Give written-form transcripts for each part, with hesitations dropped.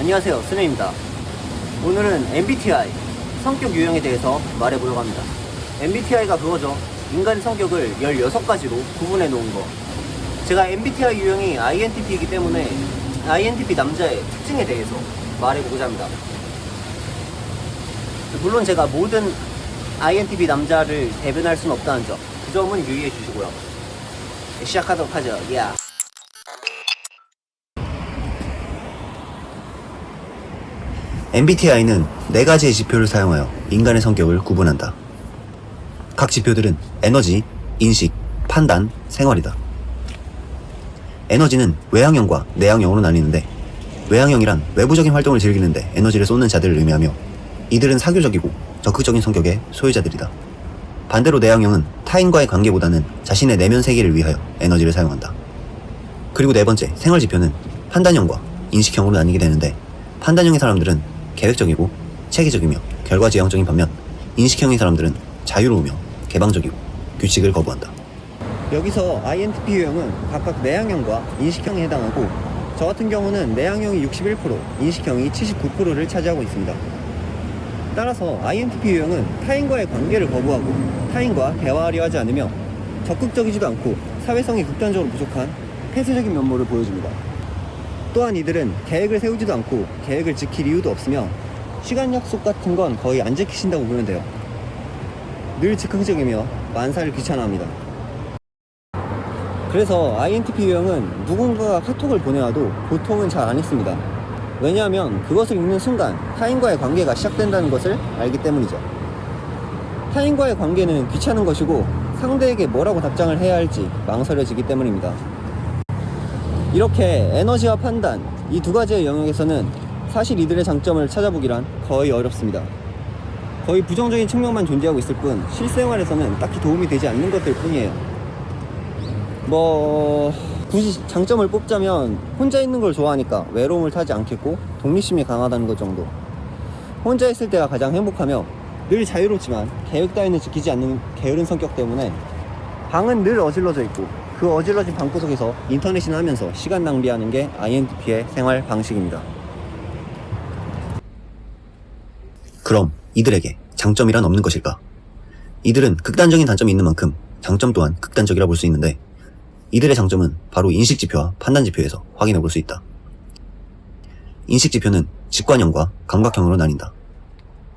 안녕하세요, 스네입니다. 오늘은 MBTI, 성격 유형에 대해서 말해보려고 합니다. MBTI가 그거죠. 인간의 성격을 16가지로 구분해 놓은 거. 제가 MBTI 유형이 INTP이기 때문에 INTP 남자의 특징에 대해서 말해보고자 합니다. 물론 제가 모든 INTP 남자를 대변할 수는 없다는 점, 그 점은 유의해 주시고요. 시작하도록 하죠. MBTI는 4가지의 지표를 사용하여 인간의 성격을 구분한다. 각 지표들은 에너지, 인식, 판단, 생활이다. 에너지는 외향형과 내향형으로 나뉘는데, 외향형이란 외부적인 활동을 즐기는데 에너지를 쏟는 자들을 의미하며, 이들은 사교적이고 적극적인 성격의 소유자들이다. 반대로 내향형은 타인과의 관계보다는 자신의 내면 세계를 위하여 에너지를 사용한다. 그리고 4번째, 생활 지표는 판단형과 인식형으로 나뉘게 되는데, 판단형의 사람들은 계획적이고 체계적이며 결과지향적인 반면, 인식형의 사람들은 자유로우며 개방적이고 규칙을 거부한다. 여기서 INTP 유형은 각각 내향형과 인식형에 해당하고, 저 같은 경우는 내향형이 61%, 인식형이 79%를 차지하고 있습니다. 따라서 INTP 유형은 타인과의 관계를 거부하고 타인과 대화하려 하지 않으며, 적극적이지도 않고 사회성이 극단적으로 부족한 폐쇄적인 면모를 보여줍니다. 또한 이들은 계획을 세우지도 않고 계획을 지킬 이유도 없으며, 시간 약속 같은 건 거의 안 지키신다고 보면 돼요. 늘 즉흥적이며 만사를 귀찮아합니다. 그래서 INTP 유형은 누군가가 카톡을 보내와도 보통은 잘 안 읽습니다. 왜냐하면 그것을 읽는 순간 타인과의 관계가 시작된다는 것을 알기 때문이죠. 타인과의 관계는 귀찮은 것이고, 상대에게 뭐라고 답장을 해야 할지 망설여지기 때문입니다. 이렇게 에너지와 판단, 이 2가지의 영역에서는 사실 이들의 장점을 찾아보기란 거의 어렵습니다. 거의 부정적인 측면만 존재하고 있을 뿐, 실생활에서는 딱히 도움이 되지 않는 것들 뿐이에요. 굳이 장점을 뽑자면 혼자 있는 걸 좋아하니까 외로움을 타지 않겠고 독립심이 강하다는 것 정도. 혼자 있을 때가 가장 행복하며 늘 자유롭지만 계획 따위는 지키지 않는 게으른 성격 때문에 방은 늘 어질러져 있고, 그 어질러진 방구석에서 인터넷이나 하면서 시간 낭비하는 게 INTP의 생활 방식입니다. 그럼 이들에게 장점이란 없는 것일까? 이들은 극단적인 단점이 있는 만큼 장점 또한 극단적이라 볼 수 있는데, 이들의 장점은 바로 인식지표와 판단지표에서 확인해 볼 수 있다. 인식지표는 직관형과 감각형으로 나뉜다.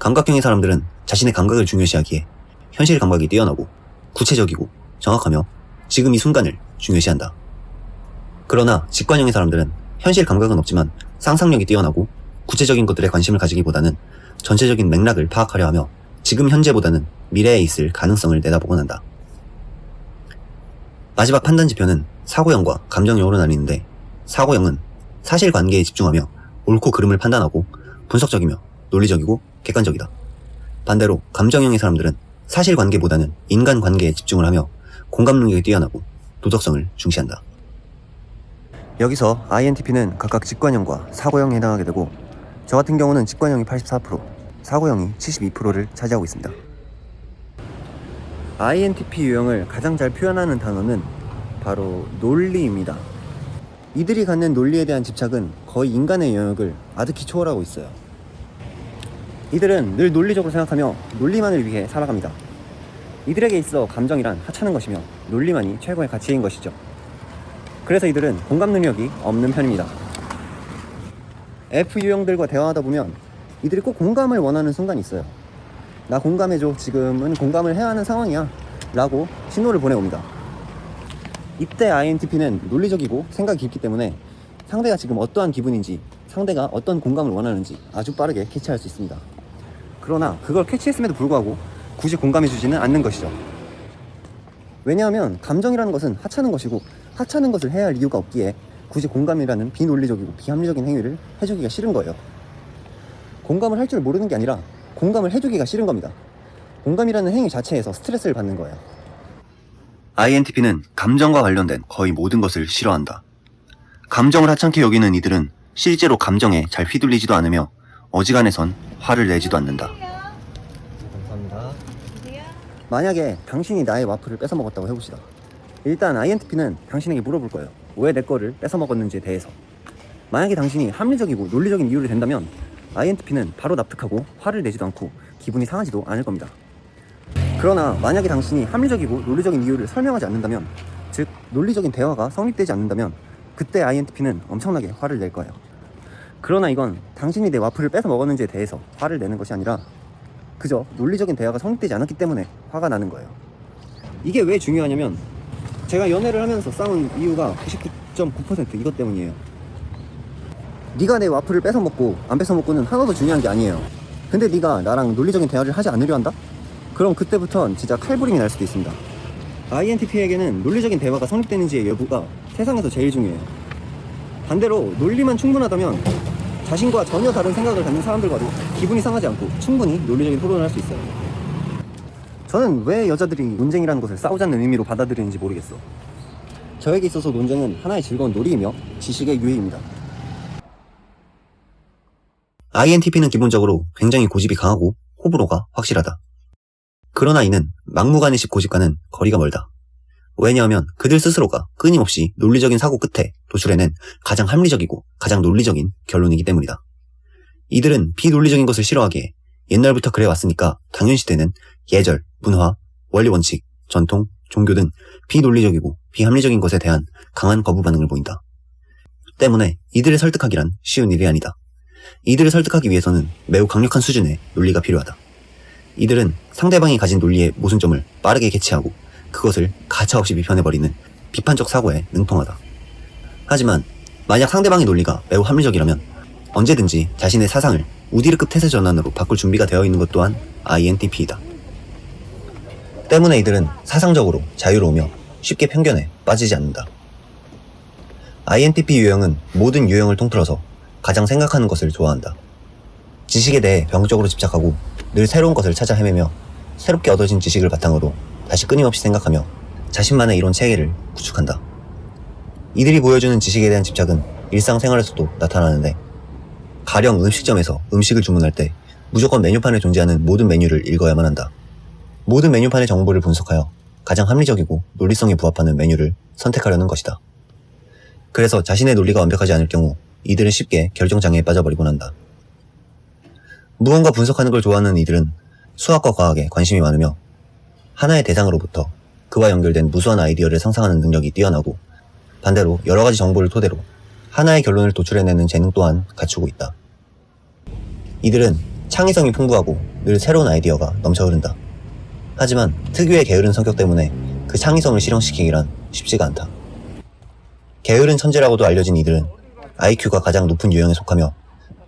감각형의 사람들은 자신의 감각을 중요시하기에 현실 감각이 뛰어나고 구체적이고 정확하며 지금 이 순간을 중요시한다. 그러나 직관형의 사람들은 현실 감각은 없지만 상상력이 뛰어나고 구체적인 것들에 관심을 가지기보다는 전체적인 맥락을 파악하려 하며 지금 현재보다는 미래에 있을 가능성을 내다보곤 한다. 마지막 판단지표는 사고형과 감정형으로 나뉘는데, 사고형은 사실관계에 집중하며 옳고 그름을 판단하고 분석적이며 논리적이고 객관적이다. 반대로 감정형의 사람들은 사실관계보다는 인간관계에 집중을 하며 공감 능력이 뛰어나고 도덕성을 중시한다. 여기서 INTP는 각각 직관형과 사고형에 해당하게 되고, 저 같은 경우는 직관형이 84%, 사고형이 72%를 차지하고 있습니다. INTP 유형을 가장 잘 표현하는 단어는 바로 논리입니다. 이들이 갖는 논리에 대한 집착은 거의 인간의 영역을 아득히 초월하고 있어요. 이들은 늘 논리적으로 생각하며 논리만을 위해 살아갑니다. 이들에게 있어 감정이란 하찮은 것이며 논리만이 최고의 가치인 것이죠. 그래서 이들은 공감 능력이 없는 편입니다. F 유형들과 대화하다 보면 이들이 꼭 공감을 원하는 순간이 있어요. 나 공감해줘, 지금은 공감을 해야 하는 상황이야 라고 신호를 보내옵니다. 이때 INTP는 논리적이고 생각이 깊기 때문에 상대가 지금 어떠한 기분인지, 상대가 어떤 공감을 원하는지 아주 빠르게 캐치할 수 있습니다. 그러나 그걸 캐치했음에도 불구하고 굳이 공감해주지는 않는 것이죠. 왜냐하면 감정이라는 것은 하찮은 것이고, 하찮은 것을 해야 할 이유가 없기에 굳이 공감이라는 비논리적이고 비합리적인 행위를 해주기가 싫은 거예요. 공감을 할 줄 모르는 게 아니라 공감을 해주기가 싫은 겁니다. 공감이라는 행위 자체에서 스트레스를 받는 거예요. INTP는 감정과 관련된 거의 모든 것을 싫어한다. 감정을 하찮게 여기는 이들은 실제로 감정에 잘 휘둘리지도 않으며 어지간해선 화를 내지도 않는다. 감사합니다. 만약에 당신이 나의 와플을 뺏어 먹었다고 해봅시다. 일단 INTP는 당신에게 물어볼 거예요. 왜 내 거를 뺏어 먹었는지에 대해서. 만약에 당신이 합리적이고 논리적인 이유를 댄다면 INTP는 바로 납득하고 화를 내지도 않고 기분이 상하지도 않을 겁니다. 그러나 만약에 당신이 합리적이고 논리적인 이유를 설명하지 않는다면, 즉 논리적인 대화가 성립되지 않는다면 그때 INTP는 엄청나게 화를 낼 거예요. 그러나 이건 당신이 내 와플을 뺏어 먹었는지에 대해서 화를 내는 것이 아니라 그저 논리적인 대화가 성립되지 않았기 때문에 화가 나는 거예요. 이게 왜 중요하냐면 제가 연애를 하면서 싸운 이유가 99.9% 이것 때문이에요. 네가 내 와플을 뺏어 먹고 안 뺏어 먹고는 하나도 중요한 게 아니에요. 근데 네가 나랑 논리적인 대화를 하지 않으려 한다? 그럼 그때부터는 진짜 칼부림이 날 수도 있습니다. INTP에게는 논리적인 대화가 성립되는지의 여부가 세상에서 제일 중요해요. 반대로 논리만 충분하다면 자신과 전혀 다른 생각을 갖는 사람들과도 기분이 상하지 않고 충분히 논리적인 토론을 할 수 있어요. 저는 왜 여자들이 논쟁이라는 것을 싸우자는 의미로 받아들이는지 모르겠어. 저에게 있어서 논쟁은 하나의 즐거운 놀이이며 지식의 유해입니다. INTP는 기본적으로 굉장히 고집이 강하고 호불호가 확실하다. 그러나 이는 막무가내식 고집과는 거리가 멀다. 왜냐하면 그들 스스로가 끊임없이 논리적인 사고 끝에 도출해낸 가장 합리적이고 가장 논리적인 결론이기 때문이다. 이들은 비논리적인 것을 싫어하기에 옛날부터 그래왔으니까 당연시되는 예절, 문화, 원리 원칙, 전통, 종교 등 비논리적이고 비합리적인 것에 대한 강한 거부 반응을 보인다. 때문에 이들을 설득하기란 쉬운 일이 아니다. 이들을 설득하기 위해서는 매우 강력한 수준의 논리가 필요하다. 이들은 상대방이 가진 논리의 모순점을 빠르게 캐치하고 그것을 가차없이 비판해버리는 비판적 사고에 능통하다. 하지만 만약 상대방의 논리가 매우 합리적이라면 언제든지 자신의 사상을 우디르급 태세 전환으로 바꿀 준비가 되어 있는 것 또한 INTP이다. 때문에 이들은 사상적으로 자유로우며 쉽게 편견에 빠지지 않는다. INTP 유형은 모든 유형을 통틀어서 가장 생각하는 것을 좋아한다. 지식에 대해 병적으로 집착하고 늘 새로운 것을 찾아 헤매며 새롭게 얻어진 지식을 바탕으로 다시 끊임없이 생각하며 자신만의 이론 체계를 구축한다. 이들이 보여주는 지식에 대한 집착은 일상생활에서도 나타나는데 가령 음식점에서 음식을 주문할 때 무조건 메뉴판에 존재하는 모든 메뉴를 읽어야만 한다. 모든 메뉴판의 정보를 분석하여 가장 합리적이고 논리성에 부합하는 메뉴를 선택하려는 것이다. 그래서 자신의 논리가 완벽하지 않을 경우 이들은 쉽게 결정장애에 빠져버리곤 한다. 무언가 분석하는 걸 좋아하는 이들은 수학과 과학에 관심이 많으며 하나의 대상으로부터 그와 연결된 무수한 아이디어를 상상하는 능력이 뛰어나고 반대로 여러 가지 정보를 토대로 하나의 결론을 도출해내는 재능 또한 갖추고 있다. 이들은 창의성이 풍부하고 늘 새로운 아이디어가 넘쳐 흐른다. 하지만 특유의 게으른 성격 때문에 그 창의성을 실현시키기란 쉽지가 않다. 게으른 천재라고도 알려진 이들은 IQ가 가장 높은 유형에 속하며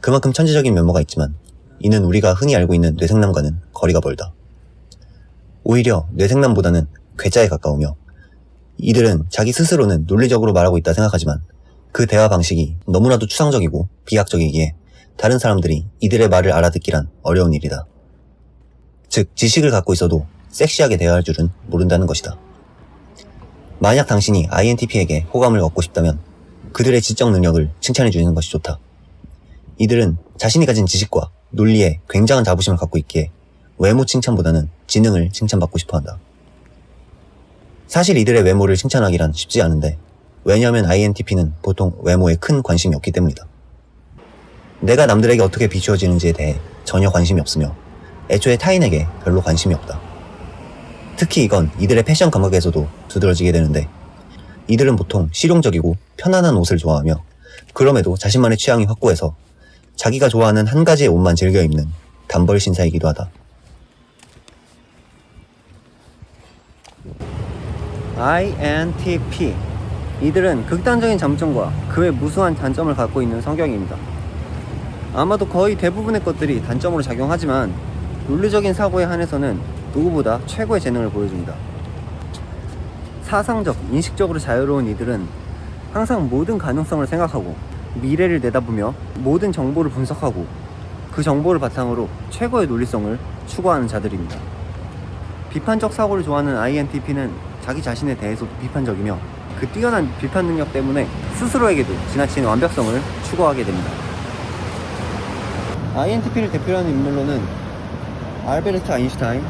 그만큼 천재적인 면모가 있지만 이는 우리가 흔히 알고 있는 뇌생남과는 거리가 멀다. 오히려 뇌생남보다는 괴짜에 가까우며 이들은 자기 스스로는 논리적으로 말하고 있다 생각하지만 그 대화 방식이 너무나도 추상적이고 비약적이기에 다른 사람들이 이들의 말을 알아듣기란 어려운 일이다. 즉 지식을 갖고 있어도 섹시하게 대화할 줄은 모른다는 것이다. 만약 당신이 INTP에게 호감을 얻고 싶다면 그들의 지적 능력을 칭찬해주는 것이 좋다. 이들은 자신이 가진 지식과 논리에 굉장한 자부심을 갖고 있기에 외모 칭찬보다는 지능을 칭찬받고 싶어한다. 사실 이들의 외모를 칭찬하기란 쉽지 않은데 왜냐하면 INTP는 보통 외모에 큰 관심이 없기 때문이다. 내가 남들에게 어떻게 비추어지는지에 대해 전혀 관심이 없으며 애초에 타인에게 별로 관심이 없다. 특히 이건 이들의 패션 감각에서도 두드러지게 되는데 이들은 보통 실용적이고 편안한 옷을 좋아하며 그럼에도 자신만의 취향이 확고해서 자기가 좋아하는 한 가지의 옷만 즐겨 입는 단벌 신사이기도 하다. INTP 이들은 극단적인 장점과 그 외 무수한 단점을 갖고 있는 성격입니다. 아마도 거의 대부분의 것들이 단점으로 작용하지만 논리적인 사고에 한해서는 누구보다 최고의 재능을 보여줍니다. 사상적, 인식적으로 자유로운 이들은 항상 모든 가능성을 생각하고 미래를 내다보며 모든 정보를 분석하고 그 정보를 바탕으로 최고의 논리성을 추구하는 자들입니다. 비판적 사고를 좋아하는 INTP는 자기 자신에 대해서도 비판적이며 그 뛰어난 비판 능력 때문에 스스로에게도 지나친 완벽성을 추구하게 됩니다. INTP를 대표하는 인물로는 알베르트 아인슈타인,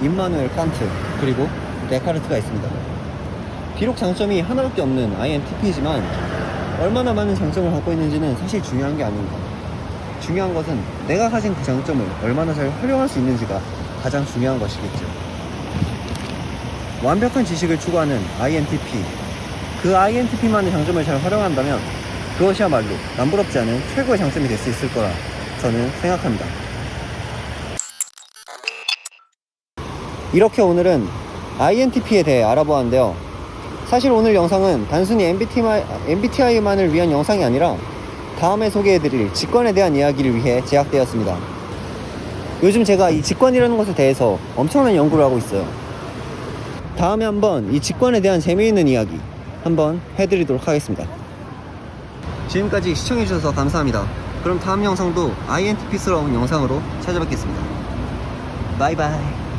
임마누엘 칸트, 그리고 데카르트가 있습니다. 비록 장점이 하나밖에 없는 INTP이지만 얼마나 많은 장점을 갖고 있는지는 사실 중요한 게 아닙니다. 중요한 것은 내가 가진 그 장점을 얼마나 잘 활용할 수 있는지가 가장 중요한 것이겠죠. 완벽한 지식을 추구하는 INTP, 그 INTP만의 장점을 잘 활용한다면 그것이야말로 남부럽지 않은 최고의 장점이 될 수 있을 거라 저는 생각합니다. 이렇게 오늘은 INTP에 대해 알아보았는데요. 사실 오늘 영상은 단순히 MBTI만을 위한 영상이 아니라 다음에 소개해드릴 직관에 대한 이야기를 위해 제작되었습니다. 요즘 제가 이 직관이라는 것에 대해서 엄청난 연구를 하고 있어요. 다음에 한번 이 직관에 대한 재미있는 이야기 한번 해드리도록 하겠습니다. 지금까지 시청해주셔서 감사합니다. 그럼 다음 영상도 INTP스러운 영상으로 찾아뵙겠습니다. 바이바이.